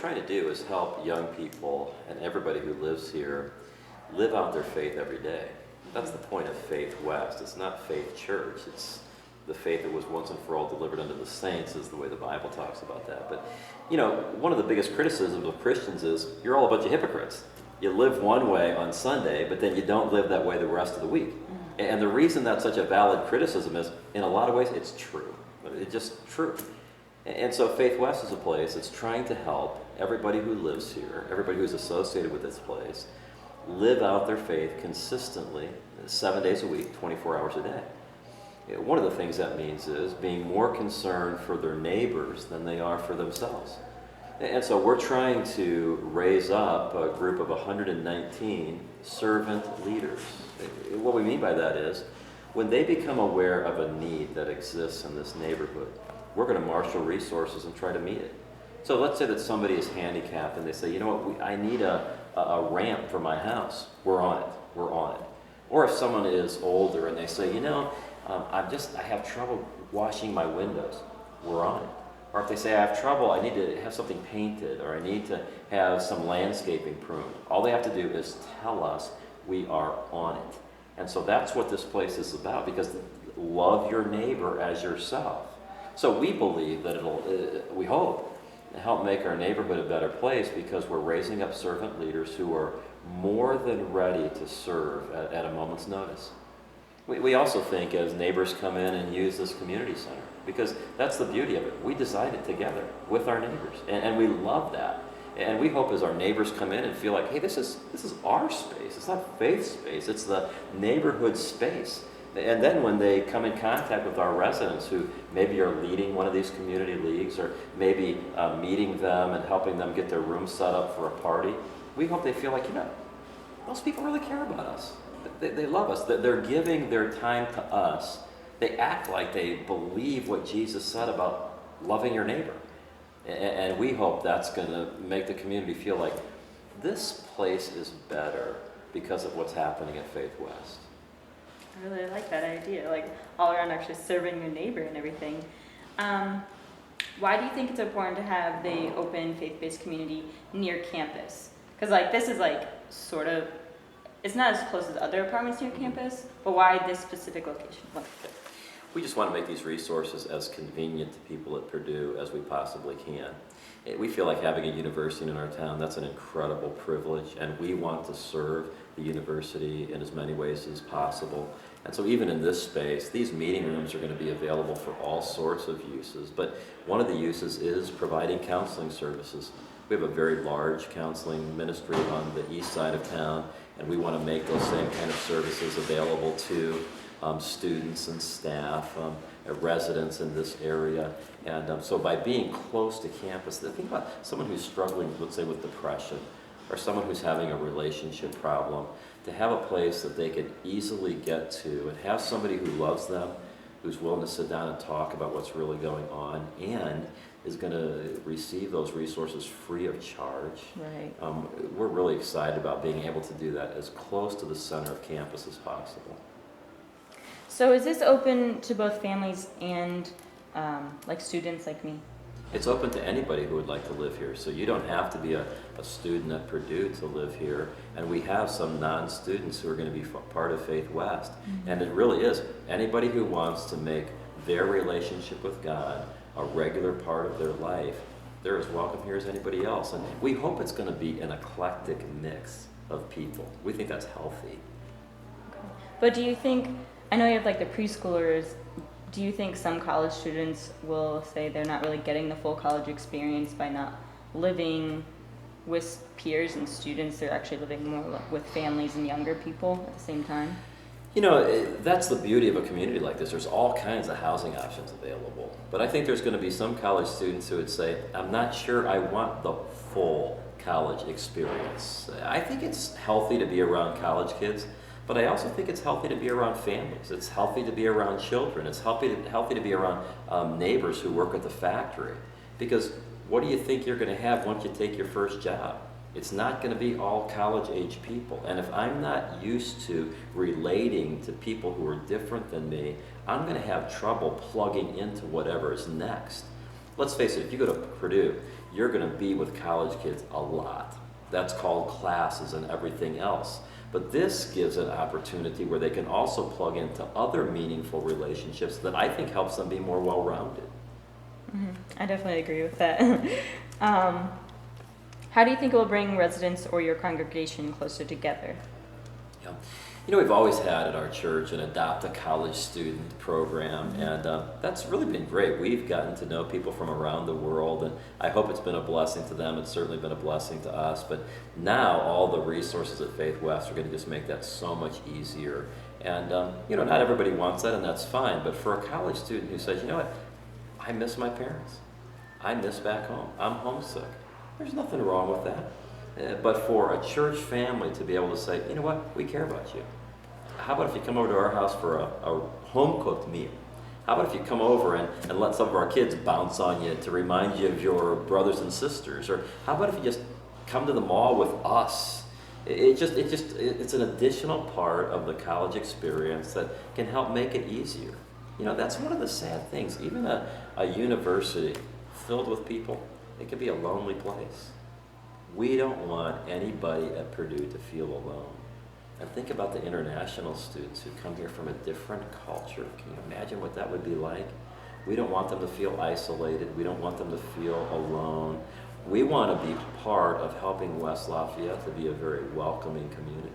trying to do is help young people and everybody who lives here live out their faith every day. That's the point of Faith West. It's not Faith Church. It's the faith that was once and for all delivered unto the saints, is the way the Bible talks about that. But, one of the biggest criticisms of Christians is you're all a bunch of hypocrites. You live one way on Sunday, but then you don't live that way the rest of the week. And the reason that's such a valid criticism is, in a lot of ways, it's true. It's just true. And so Faith West is a place that's trying to help everybody who lives here, everybody who's associated with this place, live out their faith consistently, 7 days a week, 24 hours a day. One of the things that means is being more concerned for their neighbors than they are for themselves. And so we're trying to raise up a group of 119 servant leaders. What we mean by that is, when they become aware of a need that exists in this neighborhood, we're going to marshal resources and try to meet it. So let's say that somebody is handicapped and they say, I need a ramp for my house. We're on it. Or if someone is older and they say, I have trouble washing my windows. We're on it. Or if they say, I have trouble, I need to have something painted, or I need to have some landscaping pruned. All they have to do is tell us. We are on it. And so that's what this place is about, because love your neighbor as yourself. So we believe that we hope, help make our neighborhood a better place, because we're raising up servant leaders who are more than ready to serve at a moment's notice. We also think as neighbors come in and use this community center, because that's the beauty of it. We design it together with our neighbors, and we love that. And we hope as our neighbors come in and feel like, hey, this is our space. It's not Faith's space. It's the neighborhood space. And then when they come in contact with our residents who maybe are leading one of these community leagues, or maybe meeting them and helping them get their room set up for a party, we hope they feel like, those people really care about us. They love us. They're giving their time to us. They act like they believe what Jesus said about loving your neighbor. And we hope that's going to make the community feel like this place is better because of what's happening at Faith West. I really like that idea, like all around actually serving your neighbor and everything. Why do you think it's important to have the open faith-based community near campus? Because this is sort of, it's not as close as other apartments near campus, but why this specific location? We just want to make these resources as convenient to people at Purdue as we possibly can. We feel like having a university in our town, that's an incredible privilege, and we want to serve the university in as many ways as possible. And so even in this space, these meeting rooms are going to be available for all sorts of uses, but one of the uses is providing counseling services. We have a very large counseling ministry on the east side of town, and we want to make those same kind of services available to students and staff, residents in this area. And so by being close to campus, think about someone who's struggling, let's say, with depression, or someone who's having a relationship problem, to have a place that they can easily get to and have somebody who loves them, who's willing to sit down and talk about what's really going on, and is going to receive those resources free of charge. Right. We're really excited about being able to do that as close to the center of campus as possible. So is this open to both families and students like me? It's open to anybody who would like to live here. So you don't have to be a student at Purdue to live here. And we have some non-students who are going to be part of Faith West. Mm-hmm. And it really is anybody who wants to make their relationship with God a regular part of their life. They're as welcome here as anybody else. And we hope it's going to be an eclectic mix of people. We think that's healthy. Okay. But do you think, I know you have the preschoolers, do you think some college students will say they're not really getting the full college experience by not living with peers and students? They're actually living more with families and younger people at the same time? That's the beauty of a community like this. There's all kinds of housing options available. But I think there's going to be some college students who would say, I'm not sure I want the full college experience. I think it's healthy to be around college kids, but I also think it's healthy to be around families. It's healthy to be around children. It's healthy to be around neighbors who work at the factory. Because what do you think you're going to have once you take your first job? It's not going to be all college-age people. And if I'm not used to relating to people who are different than me, I'm going to have trouble plugging into whatever is next. Let's face it, if you go to Purdue, you're going to be with college kids a lot. That's called classes and everything else. But this gives an opportunity where they can also plug into other meaningful relationships that I think helps them be more well-rounded. Mm-hmm. I definitely agree with that. How do you think it will bring residents or your congregation closer together? Yeah. You know, we've always had at our church an Adopt a College Student program, and that's really been great. We've gotten to know people from around the world, and I hope it's been a blessing to them. It's certainly been a blessing to us, but now all the resources at Faith West are going to just make that so much easier. And, you know, not everybody wants that, and that's fine, but for a college student who says, you know what, I miss my parents. I miss back home. I'm homesick. There's nothing wrong with that. But for a church family to be able to say, you know what, we care about you. How about if you come over to our house for a home-cooked meal? How about if you come over and let some of our kids bounce on you to remind you of your brothers and sisters? Or how about if you just come to the mall with us? It's an additional part of the college experience that can help make it easier. You know, that's one of the sad things. Even a university filled with people, it can be a lonely place. We don't want anybody at Purdue to feel alone. And think about the international students who come here from a different culture. Can you imagine what that would be like? We don't want them to feel isolated. We don't want them to feel alone. We want to be part of helping West Lafayette to be a very welcoming community.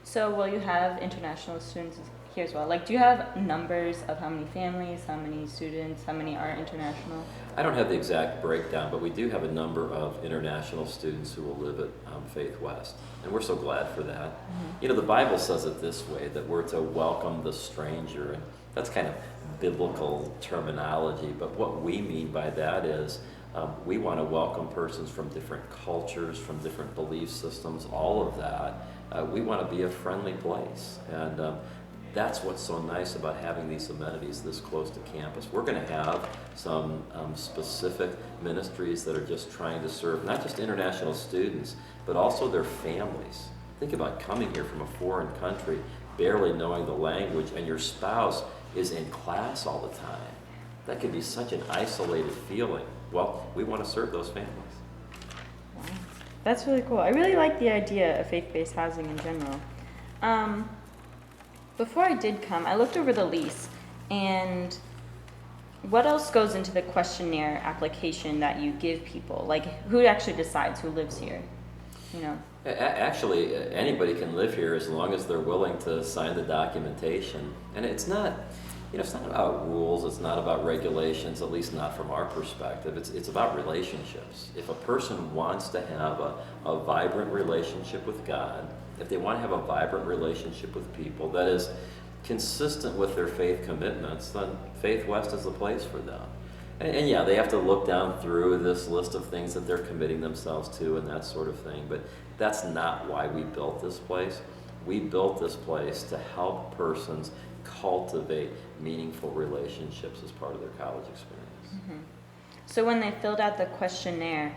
So will you have international students here as well? Like, do you have numbers of how many families, how many students, how many are international? I don't have the exact breakdown, but we do have a number of international students who will live at Faith West, and we're so glad for that. Mm-hmm. You know, the Bible says it this way, that we're to welcome the stranger, and that's kind of biblical terminology, but what we mean by that is we want to welcome persons from different cultures, from different belief systems, all of that. We want to be a friendly place, and that's what's so nice about having these amenities this close to campus. We're going to have some specific ministries that are just trying to serve not just international students, but also their families. Think about coming here from a foreign country, barely knowing the language, and your spouse is in class all the time. That can be such an isolated feeling. Well, we want to serve those families. Wow. That's really cool. I really like the idea of faith-based housing in general. Before I did come, I looked over the lease, and what else goes into the questionnaire application that you give people? Like, who actually decides who lives here? You know? Actually, anybody can live here as long as they're willing to sign the documentation. And it's not, you know, it's not about rules, it's not about regulations, at least not from our perspective. It's about relationships. If a person wants to have a vibrant relationship with God, if they want to have a vibrant relationship with people that is consistent with their faith commitments, then Faith West is the place for them. And yeah, they have to look down through this list of things that they're committing themselves to and that sort of thing, but that's not why we built this place. We built this place to help persons cultivate meaningful relationships as part of their college experience. Mm-hmm. So when they filled out the questionnaire,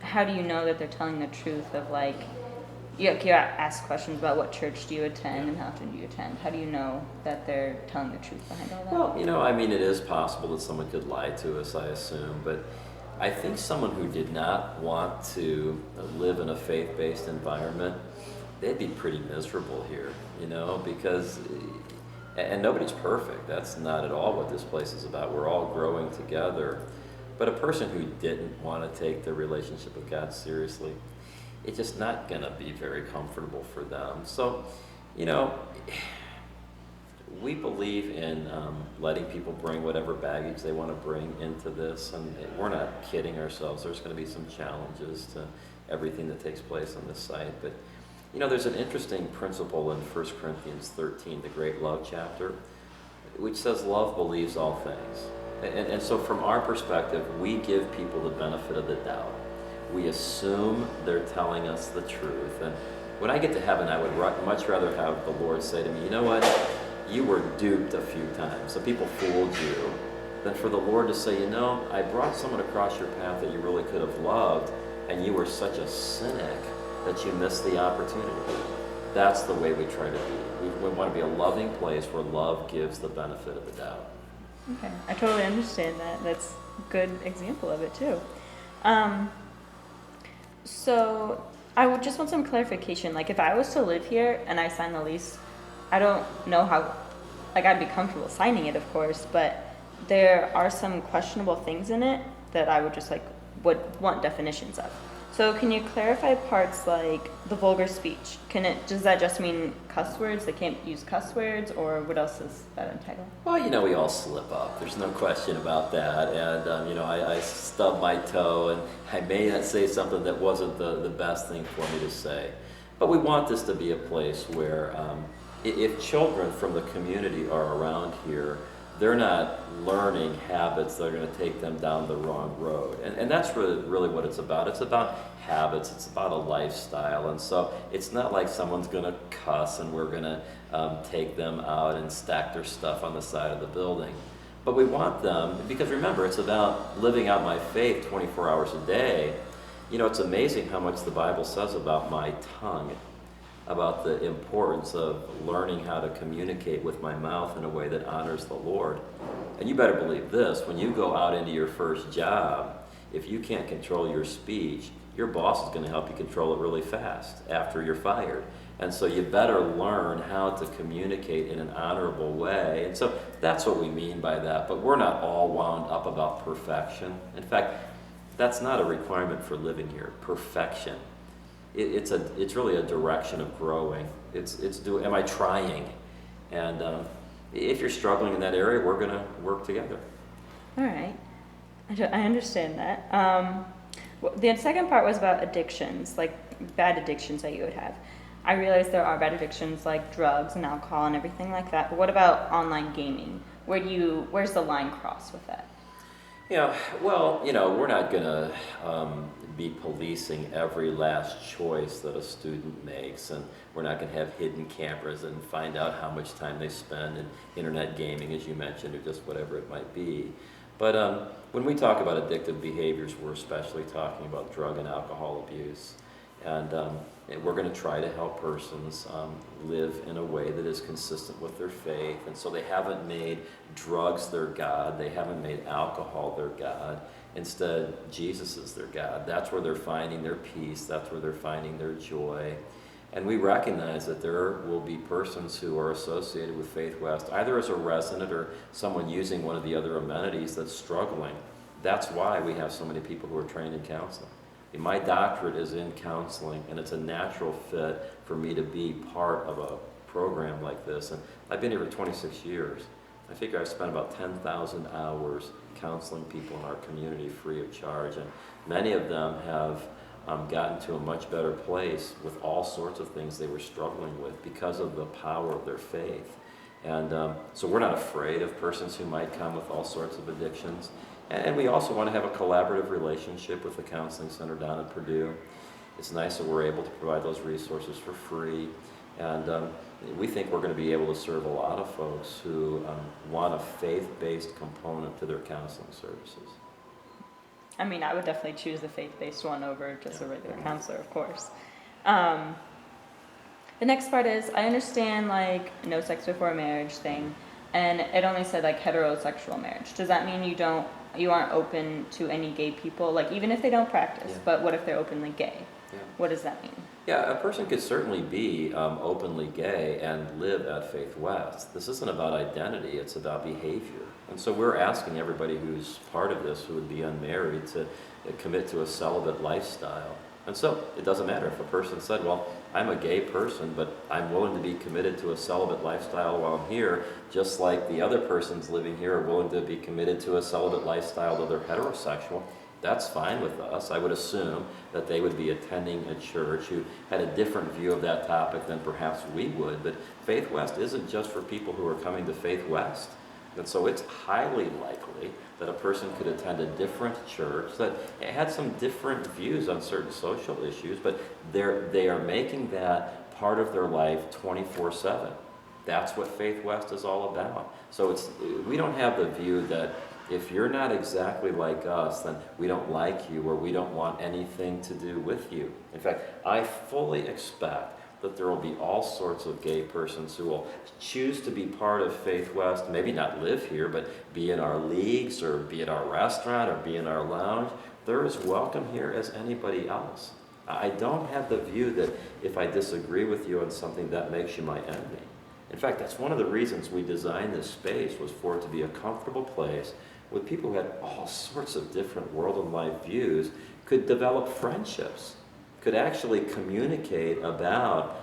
how do you know that they're telling the truth of, like, you ask questions about what church do you attend and how often do you attend. How do you know that they're telling the truth behind all that? Well, you know, I mean, it is possible that someone could lie to us, I assume, but I think someone who did not want to live in a faith-based environment, they'd be pretty miserable here, you know, because, and nobody's perfect. That's not at all what this place is about. We're all growing together. But a person who didn't want to take their relationship with God seriously, it's just not going to be very comfortable for them. So, you know, we believe in letting people bring whatever baggage they want to bring into this, and we're not kidding ourselves. There's going to be some challenges to everything that takes place on this site. But, you know, there's an interesting principle in 1 Corinthians 13, the great love chapter, which says love believes all things. And so from our perspective, we give people the benefit of the doubt. We assume they're telling us the truth. And when I get to heaven, I would much rather have the Lord say to me, you know what, you were duped a few times. So people fooled you. Than for the Lord to say, you know, I brought someone across your path that you really could have loved, and you were such a cynic that you missed the opportunity. That's the way we try to be. We want to be a loving place where love gives the benefit of the doubt. Okay, I totally understand that. That's good example of it too. Um, so I would just want some clarification. Like if I was to live here and I sign the lease, I don't know how, like I'd be comfortable signing it, of course, but there are some questionable things in it that I would just like would want definitions of. So can you clarify parts like the vulgar speech? Does that just mean cuss words? They can't use cuss words, or what else is that entitled? Well, we all slip up. There's no question about that. And, I stubbed my toe, and I may not say something that wasn't the best thing for me to say. But we want this to be a place where if children from the community are around here, they're not learning habits that are going to take them down the wrong road. And that's really what it's about. It's about habits. It's about a lifestyle. And so it's not like someone's going to cuss and we're going to take them out and stack their stuff on the side of the building. But we want them, because remember, it's about living out my faith 24 hours a day. It's amazing how much the Bible says about my tongue, about the importance of learning how to communicate with my mouth in a way that honors the Lord. And you better believe this, when you go out into your first job, if you can't control your speech, your boss is going to help you control it really fast after you're fired. And so you better learn how to communicate in an honorable way. And so that's what we mean by that. But we're not all wound up about perfection. In fact, that's not a requirement for living here, perfection. It's really a direction of growing. Am I trying? And if you're struggling in that area, we're going to work together. All right. I understand that. The second part was about addictions, like bad addictions that you would have. I realize there are bad addictions like drugs and alcohol and everything like that, but what about online gaming? Where's the line crossed with that? We're not going to be policing every last choice that a student makes, and we're not going to have hidden cameras and find out how much time they spend in internet gaming, as you mentioned, or just whatever it might be. But when we talk about addictive behaviors, we're especially talking about drug and alcohol abuse. And we're going to try to help persons live in a way that is consistent with their faith. And so they haven't made drugs their God. They haven't made alcohol their God. Instead, Jesus is their God. That's where they're finding their peace. That's where they're finding their joy. And we recognize that there will be persons who are associated with Faith West, either as a resident or someone using one of the other amenities that's struggling. That's why we have so many people who are trained in counseling. My doctorate is in counseling, and it's a natural fit for me to be part of a program like this. And I've been here for 26 years. I figure I've spent about 10,000 hours counseling people in our community free of charge. And many of them have gotten to a much better place with all sorts of things they were struggling with because of the power of their faith. And so we're not afraid of persons who might come with all sorts of addictions. And we also want to have a collaborative relationship with the Counseling Center down at Purdue. It's nice that we're able to provide those resources for free. And we think we're going to be able to serve a lot of folks who want a faith-based component to their counseling services. I mean, I would definitely choose the faith-based one over just a regular counselor, of course. The next part is, I understand like no sex before marriage thing, and it only said like heterosexual marriage. Does that mean you aren't open to any gay people, like even if they don't practice, but what if they're openly gay? Yeah. What does that mean? Yeah, a person could certainly be openly gay and live at Faith West. This isn't about identity, it's about behavior. And so we're asking everybody who's part of this, who would be unmarried, to commit to a celibate lifestyle. And so it doesn't matter if a person said, well, I'm a gay person, but I'm willing to be committed to a celibate lifestyle while I'm here, just like the other persons living here are willing to be committed to a celibate lifestyle though they're heterosexual. That's fine with us. I would assume that they would be attending a church who had a different view of that topic than perhaps we would. But Faith West isn't just for people who are coming to Faith West. And so it's highly likely that a person could attend a different church that had some different views on certain social issues, but they are making that part of their life 24/7. That's what Faith West is all about. So we don't have the view that if you're not exactly like us, then we don't like you or we don't want anything to do with you. In fact, I fully expect that there will be all sorts of gay persons who will choose to be part of Faith West, maybe not live here, but be in our leagues or be at our restaurant or be in our lounge. They're as welcome here as anybody else. I don't have the view that if I disagree with you on something, that makes you my enemy. In fact, that's one of the reasons we designed this space, was for it to be a comfortable place with people who had all sorts of different world and life views, could develop friendships, could actually communicate about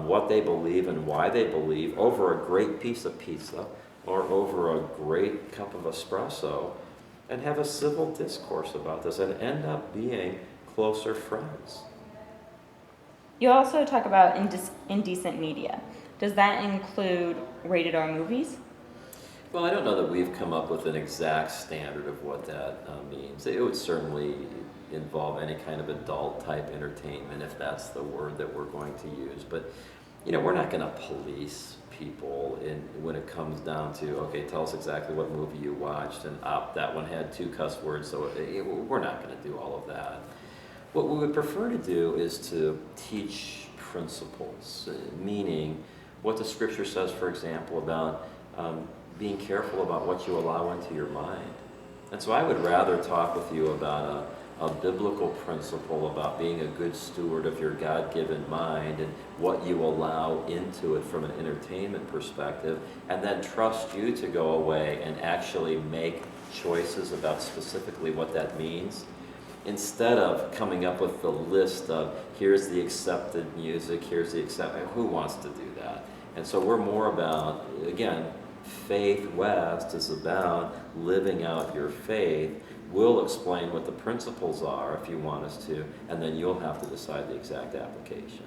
what they believe and why they believe over a great piece of pizza or over a great cup of espresso, and have a civil discourse about this and end up being closer friends. You also talk about indecent media. Does that include rated R movies? Well, I don't know that we've come up with an exact standard of what that means. It would certainly involve any kind of adult type entertainment, if that's the word that we're going to use. But, we're not going to police people when it comes down to, okay, tell us exactly what movie you watched, and that one had 2 cuss words, so we're not going to do all of that. What we would prefer to do is to teach principles, meaning what the scripture says, for example, about being careful about what you allow into your mind. And so I would rather talk with you about a biblical principle about being a good steward of your God-given mind and what you allow into it from an entertainment perspective, and then trust you to go away and actually make choices about specifically what that means, instead of coming up with the list of, here's the accepted music, here's the accepted, who wants to do that? And so we're more about, again, Faith West is about living out your faith. We'll explain what the principles are if you want us to, and then you'll have to decide the exact application.